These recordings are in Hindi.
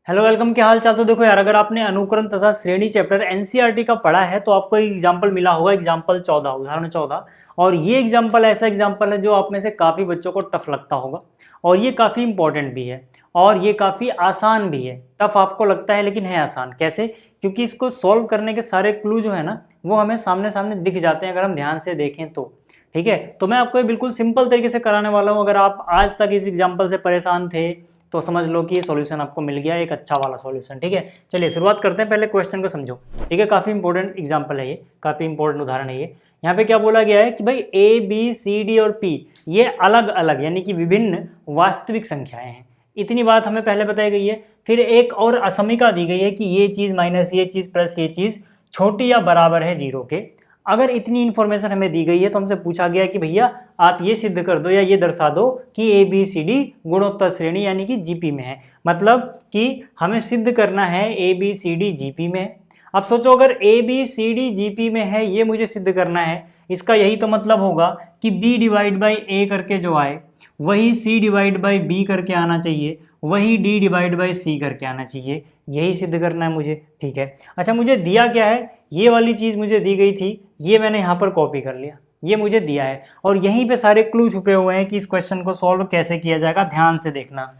हेलो वेलकम, क्या हाल चाल। तो देखो यार, अगर आपने अनुक्रम तथा श्रेणी चैप्टर एनसीईआरटी का पढ़ा है तो आपको एक एग्जाम्पल मिला होगा, एग्जाम्पल 14, उदाहरण 14। और ये एग्जाम्पल ऐसा एग्जाम्पल है जो आप में से काफ़ी बच्चों को टफ लगता होगा, और ये काफ़ी इंपॉर्टेंट भी है, और ये काफ़ी आसान भी है। टफ आपको लगता है लेकिन है आसान। कैसे? क्योंकि इसको सॉल्व करने के सारे क्लू जो है ना, वो हमें सामने सामने दिख जाते हैं अगर हम ध्यान से देखें तो। ठीक है, तो मैं आपको ये बिल्कुल सिंपल तरीके से कराने वाला हूँ। अगर आप आज तक इस एग्जाम्पल से परेशान थे तो समझ लो कि ये सॉल्यूशन आपको मिल गया, एक अच्छा वाला सॉल्यूशन। ठीक है, चलिए शुरुआत करते हैं। पहले क्वेश्चन को समझो। ठीक है, काफ़ी इंपॉर्टेंट एग्जाम्पल है ये, काफ़ी इंपॉर्टेंट उदाहरण है ये। यहाँ पे क्या बोला गया है कि भाई ए बी सी डी और पी ये अलग अलग यानी कि विभिन्न वास्तविक संख्याएं हैं। इतनी बात हमें पहले बताई गई है। फिर एक और असमीका दी गई है कि ये चीज़ माइनस ये चीज़ प्लस ये चीज़ छोटी या बराबर है जीरो के। अगर इतनी इन्फॉर्मेशन हमें दी गई है तो हमसे पूछा गया कि भैया आप ये सिद्ध कर दो या ये दर्शा दो कि ए बी सी डी गुणोत्तर श्रेणी यानी कि जीपी में है। मतलब कि हमें सिद्ध करना है A B C D GP में है। अब सोचो, अगर A B C D GP में है, ये मुझे सिद्ध करना है, इसका यही तो मतलब होगा कि बी डिवाइड बाई ए करके जो आए वही सी डिवाइड बाई बी करके आना चाहिए, वही डी डिवाइड बाई सी करके आना चाहिए। यही सिद्ध करना है मुझे। ठीक है, अच्छा मुझे दिया क्या है? ये वाली चीज़ मुझे दी गई थी, ये मैंने यहाँ पर कॉपी कर लिया, ये मुझे दिया है, और यहीं पे सारे क्लू छुपे हुए हैं कि इस क्वेश्चन को सॉल्व कैसे किया जाएगा। ध्यान से देखना।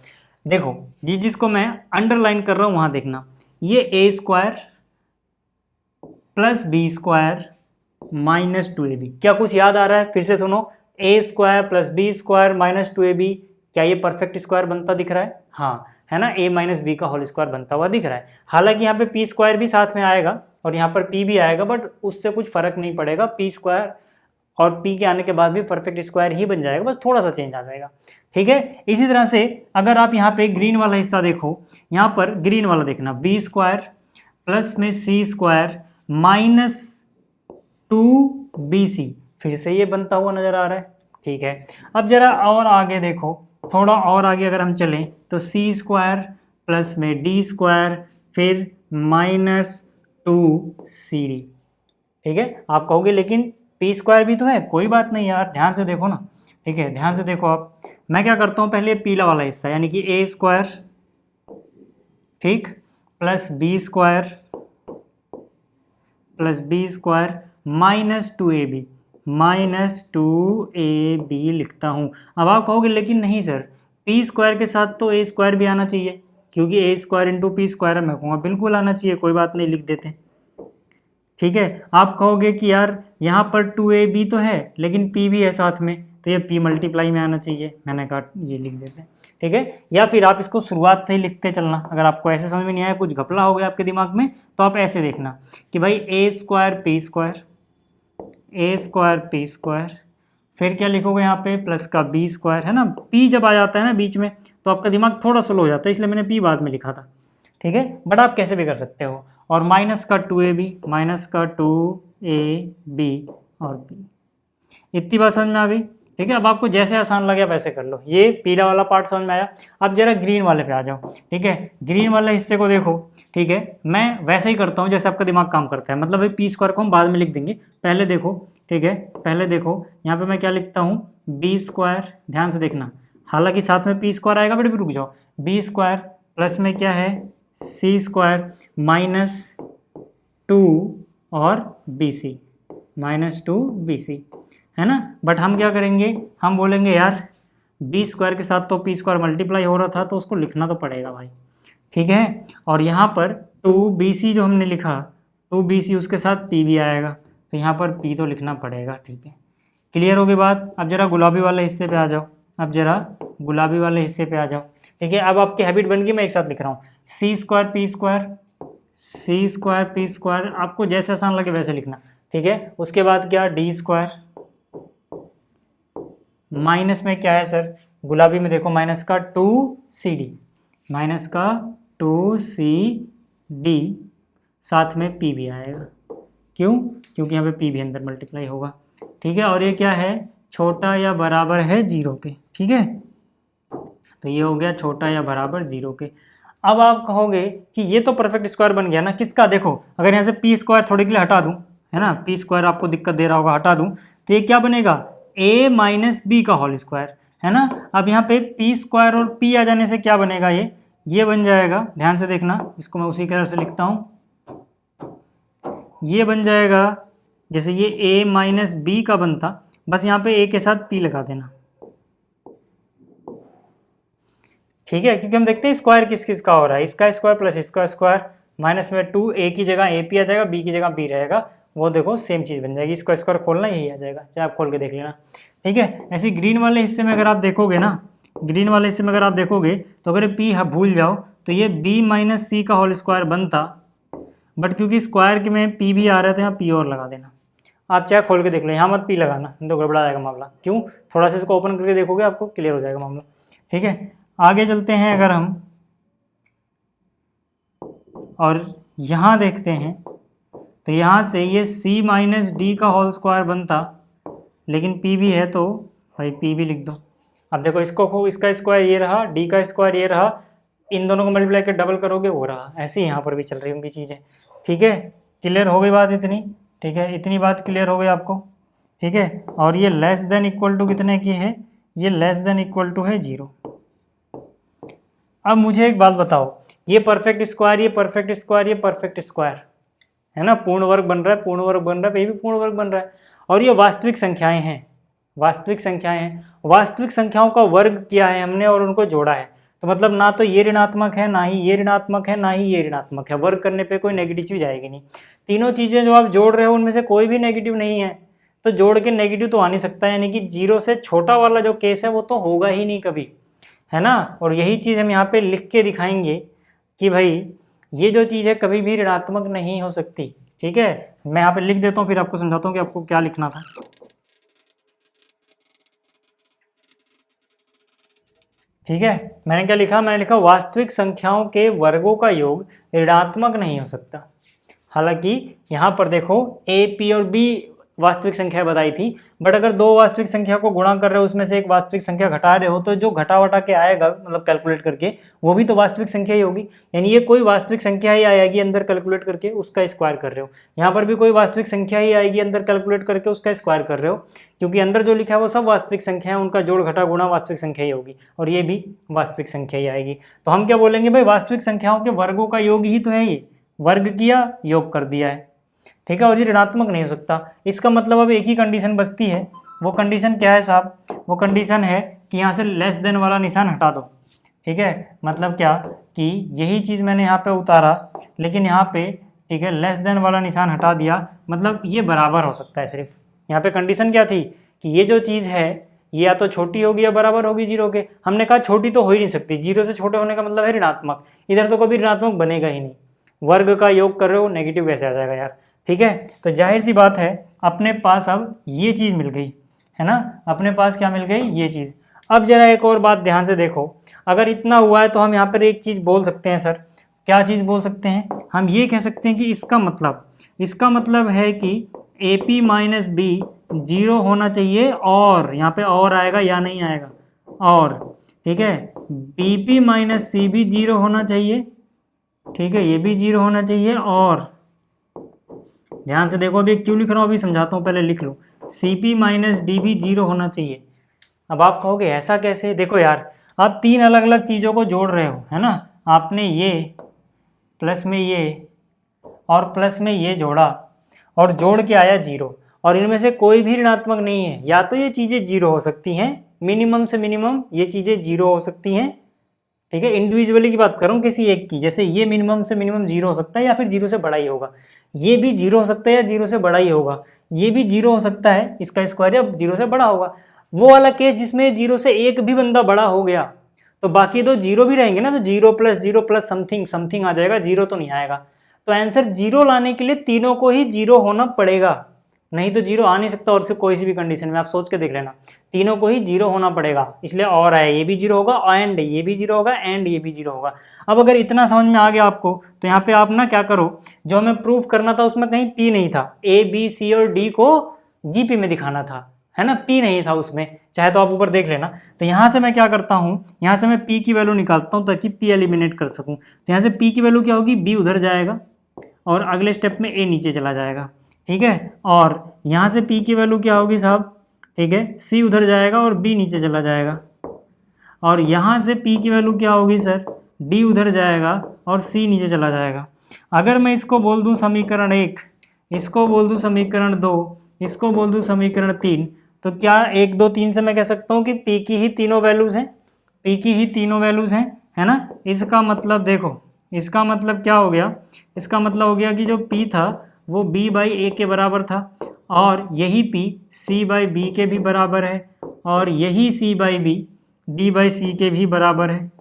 देखो जिसको मैं अंडरलाइन कर रहा हूँ वहाँ देखना। ये a square plus B square minus 2ab, क्या कुछ याद आ रहा है? फिर से सुनो। A square plus B square minus 2ab, क्या ये परफेक्ट स्क्वायर बनता दिख रहा है? हाँ, है ना, a माइनस बी का होल स्क्वायर बनता हुआ दिख रहा है। हालांकि यहाँ पे पी स्क्वायर भी साथ में आएगा और यहाँ पर p भी आएगा, बट उससे कुछ फर्क नहीं पड़ेगा। पी स्क्वायर और p के आने के बाद भी परफेक्ट स्क्वायर ही बन जाएगा, बस थोड़ा सा चेंज आ जाएगा। ठीक है, इसी तरह से अगर आप यहाँ पे ग्रीन वाला हिस्सा देखो, यहाँ पर ग्रीन वाला देखना, बी स्क्वायर प्लस में सी स्क्वायर माइनस 2bc, फिर से ये बनता हुआ नजर आ रहा है। ठीक है, अब जरा और आगे देखो, थोड़ा और आगे अगर हम चलें तो सी स्क्वायर प्लस में डी स्क्वायर फिर माइनस 2cd। ठीक है, आप कहोगे लेकिन पी स्क्वायर भी तो है। कोई बात नहीं यार, ध्यान से देखो ना। ठीक है, ध्यान से देखो आप। मैं क्या करता हूँ, पहले पीला वाला हिस्सा यानी कि ए स्क्वायर, ठीक, plus B square plus B square minus 2ab, minus 2ab लिखता हूँ। अब आप कहोगे लेकिन नहीं सर, पी स्क्वायर के साथ तो ए स्क्वायर भी आना चाहिए, क्योंकि ए स्क्वायर इंटू पी स्क्वायर है। मैं कहूँगा बिल्कुल आना चाहिए, कोई बात नहीं, लिख देते। ठीक है, आप कहोगे कि यार यहाँ पर 2ab तो है लेकिन p भी है साथ में, तो ये p मल्टीप्लाई में आना चाहिए। मैंने कहा ये लिख देते हैं। ठीक है, या फिर आप इसको शुरुआत से ही लिखते चलना। अगर आपको ऐसे समझ में नहीं आया, कुछ घपला हो गया आपके दिमाग में, तो आप ऐसे देखना कि भाई ए स्क्वायर पी स्क्वायर, ए स्क्वायर पी स्क्वायर, फिर क्या लिखोगे यहाँ पे, प्लस का बी स्क्वायर, है ना। पी जब आ जाता है ना बीच में तो आपका दिमाग थोड़ा स्लो हो जाता है, इसलिए मैंने पी बाद में लिखा था। ठीक है, बट आप कैसे भी कर सकते हो। और माइनस का 2ab, माइनस का 2ab और b। इतनी बात समझ में आ गई? ठीक है, अब आपको जैसे आसान लगे वैसे कर लो। ये पीला वाला पार्ट समझ में आया। अब जरा ग्रीन वाले पे आ जाओ। ठीक है, ग्रीन वाले हिस्से को देखो। ठीक है, मैं वैसे ही करता हूँ जैसे आपका दिमाग काम करता है। मतलब भाई पी स्क्वायर को हम बाद में लिख देंगे, पहले देखो। ठीक है, पहले देखो यहाँ पे मैं क्या लिखता हूँ, बी स्क्वायर, ध्यान से देखना, हालांकि साथ में पी स्क्वायर आएगा, बट भी रुक जाओ। बी स्क्वायर प्लस में क्या है, सी स्क्वायर माइनस 2 और बी सी, माइनस 2bc, है ना। बट हम क्या करेंगे, हम बोलेंगे यार बी स्क्वायर के साथ तो पी स्क्वायर मल्टीप्लाई हो रहा था, तो उसको लिखना तो पड़ेगा भाई। ठीक है, और यहाँ पर 2bc जो हमने लिखा, 2bc उसके साथ p भी आएगा, तो यहाँ पर p तो लिखना पड़ेगा। ठीक है, क्लियर होगी बात। अब जरा गुलाबी वाले हिस्से पे आ जाओ, अब जरा गुलाबी वाले हिस्से पे आ जाओ। ठीक है, अब आपकी हैबिट बन गई, मैं एक साथ लिख रहा हूँ, सी स्क्वायर पी स्क्वायर, सी स्क्वायर पी स्क्वायर, आपको जैसे आसान लगे वैसे लिखना। ठीक है, उसके बाद क्या, डी स्क्वायर, माइनस में क्या है सर, गुलाबी में देखो, माइनस का 2cd, माइनस का 2cd, साथ में p भी आएगा। क्यों? क्योंकि यहाँ पे p भी अंदर मल्टीप्लाई होगा। ठीक है, और ये क्या है, छोटा या बराबर है 0 के। ठीक है, तो ये हो गया छोटा या बराबर 0 के। अब आप कहोगे कि ये तो परफेक्ट स्क्वायर बन गया ना, किसका? देखो, अगर यहाँ से पी स्क्वायर थोड़े के लिए हटा दूं, है ना, पी स्क्वायर आपको दिक्कत दे रहा होगा, हटा दूं तो ये क्या बनेगा, a माइनस बी का होल स्क्वायर, है ना। अब यहाँ पे पी स्क्वायर और p आ जाने से क्या बनेगा, ये ये बन जाएगा, ध्यान से देखना, इसको मैं उसी तरह से लिखता हूँ, ये बन जाएगा जैसे ये a माइनस बी का बनता, बस यहाँ पे a के साथ p लगा देना, ठीक है, क्योंकि हम देखते हैं स्क्वायर किस किस का हो रहा है, इसका स्क्वायर प्लस इसका स्क्वायर, माइनस में 2, a की जगह a p आ जाएगा, b की जगह b रहेगा, वो देखो सेम चीज़ बन जाएगी, इसका स्क्वायर खोलना यही आ जाएगा, चाहे आप खोल के देख लेना, ठीक है। ऐसे ग्रीन वाले हिस्से में अगर आप देखोगे ना, ग्रीन वाले हिस्से में अगर आप देखोगे तो अगर p भूल जाओ तो ये b माइनस सी का होल स्क्वायर बनता, बट क्योंकि स्क्वायर के में p भी आ रहा है तो यहाँ p और लगा देना, आप चाहे खोल के देख लो, यहाँ मत p लगाना, तो गड़बड़ा जाएगा मामला, क्यों, थोड़ा सा इसको ओपन करके देखोगे आपको क्लियर हो जाएगा मामला, ठीक है। आगे चलते हैं, अगर हम और यहाँ देखते हैं तो यहाँ से ये c माइनस डी का होल स्क्वायर बनता, लेकिन p भी है तो भाई p भी लिख दो। अब देखो इसको, इसका स्क्वायर ये रहा, d का स्क्वायर ये रहा, इन दोनों को मल्टीप्लाई कर डबल करोगे वो रहा, ऐसे ही यहाँ पर भी चल रही होंगी चीज़ें, ठीक है। क्लियर हो गई बात इतनी, ठीक है, इतनी बात क्लियर हो गई आपको, ठीक है। और ये लेस देन इक्वल टू कितने की है, ये लेस देन इक्वल टू है 0। अब मुझे एक बात बताओ, ये परफेक्ट स्क्वायर, ये परफेक्ट स्क्वायर, ये परफेक्ट स्क्वायर है ना, पूर्ण वर्ग बन रहा है, पूर्ण वर्ग बन रहा है, ये भी पूर्ण वर्ग बन रहा है, और ये वास्तविक संख्याएं हैं, वास्तविक संख्याएं हैं, वास्तविक संख्याओं का वर्ग किया है हमने और उनको जोड़ा है, तो मतलब ना तो ये ऋणात्मक है, ना ही ये ऋणात्मक है, ना ही ये ऋणात्मक है, वर्ग करने पे कोई नेगेटिव चीज आएगी नहीं। तीनों चीजें जो आप जोड़ रहे हो उनमें से कोई भी नेगेटिव नहीं है, तो जोड़ के नेगेटिव तो आ नहीं सकता, यानी कि 0 से छोटा वाला जो केस है वो तो होगा ही नहीं कभी, है ना। और यही चीज़ हम यहाँ पे लिख के दिखाएंगे कि भाई ये जो चीज़ है कभी भी ऋणात्मक नहीं हो सकती, ठीक है। मैं यहाँ पे लिख देता हूँ, फिर आपको समझाता हूँ कि आपको क्या लिखना था। ठीक है, मैंने क्या लिखा, मैंने लिखा वास्तविक संख्याओं के वर्गों का योग ऋणात्मक नहीं हो सकता। हालांकि यहाँ पर देखो a, p और b वास्तविक संख्या बताई थी, बट अगर दो वास्तविक संख्या को गुणा कर रहे हो, उसमें से एक वास्तविक संख्या घटा रहे हो, तो जो घटा वटा के आएगा मतलब कैलकुलेट करके, वो भी तो वास्तविक संख्या ही होगी, यानी ये कोई वास्तविक संख्या ही आएगी अंदर कैलकुलेट करके, उसका स्क्वायर कर रहे हो। यहाँ पर भी कोई वास्तविक संख्या ही आएगी अंदर कैलकुलेट करके, उसका स्क्वायर कर रहे हो, क्योंकि अंदर जो लिखा है वो सब वास्तविक संख्या है, उनका जोड़ घटा गुणा वास्तविक संख्या ही होगी, और ये भी वास्तविक संख्या ही आएगी। तो हम क्या बोलेंगे भाई, वास्तविक संख्याओं के वर्गों का योग ही तो है ये, वर्ग किया योग कर दिया है, ठीक है, और ये ऋणात्मक नहीं हो सकता। इसका मतलब अब एक ही कंडीशन बचती है, वो कंडीशन क्या है साहब, वो कंडीशन है कि यहाँ से लेस देन वाला निशान हटा दो, ठीक है। मतलब क्या कि यही चीज़ मैंने यहाँ पे उतारा, लेकिन यहाँ पे ठीक है लेस देन वाला निशान हटा दिया, मतलब ये बराबर हो सकता है सिर्फ। यहाँ पे कंडीशन क्या थी कि ये जो चीज़ है ये या तो छोटी होगी या बराबर होगी 0 के, हमने कहा छोटी तो हो ही नहीं सकती, 0 से छोटे होने का मतलब है ऋणात्मक, इधर तो कभी ऋणात्मक बनेगा ही नहीं, वर्ग का योग कर रहे हो नेगेटिव कैसे आ जाएगा यार, ठीक है। तो जाहिर सी बात है अपने पास अब ये चीज़ मिल गई है ना, अपने पास क्या मिल गई, ये चीज़। अब जरा एक और बात ध्यान से देखो, अगर इतना हुआ है तो हम यहाँ पर एक चीज़ बोल सकते हैं सर, क्या चीज़ बोल सकते हैं, हम ये कह सकते हैं कि इसका मतलब है कि ए पी माइनस बी 0 होना चाहिए, और यहाँ पे और आएगा या नहीं आएगा, और ठीक है बी पी माइनस सी भी 0 होना चाहिए, ठीक है, ये भी 0 होना चाहिए, और ध्यान से देखो अभी क्यों लिख रहा हूँ, अभी समझाता हूँ, पहले लिख लो, सी पी माइनस डी भी 0 होना चाहिए। अब आप कहोगे ऐसा कैसे, देखो यार आप तीन अलग अलग चीज़ों को जोड़ रहे हो है ना, आपने ये प्लस में ये और प्लस में ये जोड़ा और जोड़ के आया 0, और इनमें से कोई भी ऋणात्मक नहीं है, या तो ये चीज़ें 0 हो सकती हैं, मिनिमम से मिनिमम ये चीज़ें 0 हो सकती हैं, ठीक है, इंडिविजुअली की बात करूँ किसी एक की, जैसे ये मिनिमम से मिनिमम 0 हो सकता है या फिर 0 से बड़ा ही होगा, ये भी 0 हो सकता है या 0 से बड़ा ही होगा, ये भी 0 हो सकता है, इसका स्क्वायर या 0 से बड़ा होगा। वो वाला केस जिसमें 0 से एक भी बंदा बड़ा हो गया तो बाकी दो 0 भी रहेंगे ना, तो 0 प्लस समथिंग आ जाएगा, 0 तो नहीं आएगा। तो आंसर 0 लाने के लिए तीनों को ही 0 होना पड़ेगा, नहीं तो 0 आ नहीं सकता, और से कोई सी भी कंडीशन में आप सोच के देख लेना, तीनों को ही 0 होना पड़ेगा, इसलिए और आया, ये भी 0 होगा, एंड ये भी 0 होगा, एंड ये भी 0 होगा। अब अगर इतना समझ में आ गया आपको, तो यहाँ पे आप ना क्या करो, जो हमें प्रूफ करना था उसमें कहीं P नहीं था, A B C और D को GP में दिखाना था, है ना, P नहीं था उसमें, चाहे तो आप ऊपर देख लेना। तो यहाँ से मैं क्या करता हूँ, यहाँ से मैं P की वैल्यू निकालता हूँ ताकि P एलिमिनेट कर सकूँ। तो यहाँ से P की वैल्यू क्या होगी, B उधर जाएगा और अगले स्टेप में A नीचे चला जाएगा, ठीक है, और यहाँ से P की वैल्यू क्या होगी साहब, ठीक है, C उधर जाएगा और B नीचे चला जाएगा, और यहाँ से P की वैल्यू क्या होगी सर, डी उधर जाएगा और सी नीचे चला जाएगा। अगर मैं इसको बोल दूं समीकरण 1, इसको बोल दूं समीकरण 2, इसको बोल दूं समीकरण 3, तो क्या 1 2 3 से मैं कह सकता हूँ कि पी की ही तीनों वैल्यूज़ हैं, पी की ही तीनों वैल्यूज़ हैं, है ना। इसका मतलब देखो, इसका मतलब क्या हो गया, इसका मतलब हो गया कि जो पी था वो बी बाई ए के बराबर था, और यही पी सी बाई बी के भी बराबर है, और यही सी बाई बी डी बाई सी के भी बराबर है।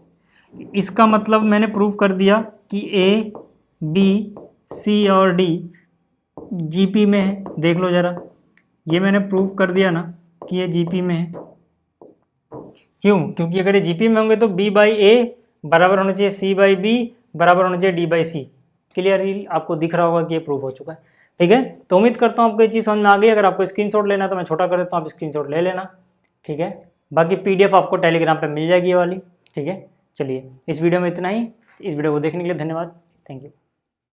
इसका मतलब मैंने प्रूव कर दिया कि ए बी सी और डी जीपी में है। देख लो ज़रा, ये मैंने प्रूव कर दिया ना कि ये जीपी में है। क्यों? क्योंकि अगर ये जीपी में होंगे तो बी बाई ए बराबर होना चाहिए सी बाई बी बराबर होना चाहिए डी बाई सी। क्लियरली आपको दिख रहा होगा कि ये प्रूव हो चुका है। ठीक है, तो उम्मीद करता हूँ आपको ये चीज़ समझ में आ गई। अगर आपको स्क्रीनशॉट लेना है तो मैं छोटा कर देता हूँ, आप स्क्रीनशॉट ले लेना। ठीक है, बाकी पीडीएफ आपको टेलीग्राम पे मिल जाएगी ये वाली। ठीक है, चलिए इस वीडियो में इतना ही। इस वीडियो को देखने के लिए धन्यवाद। Thank you.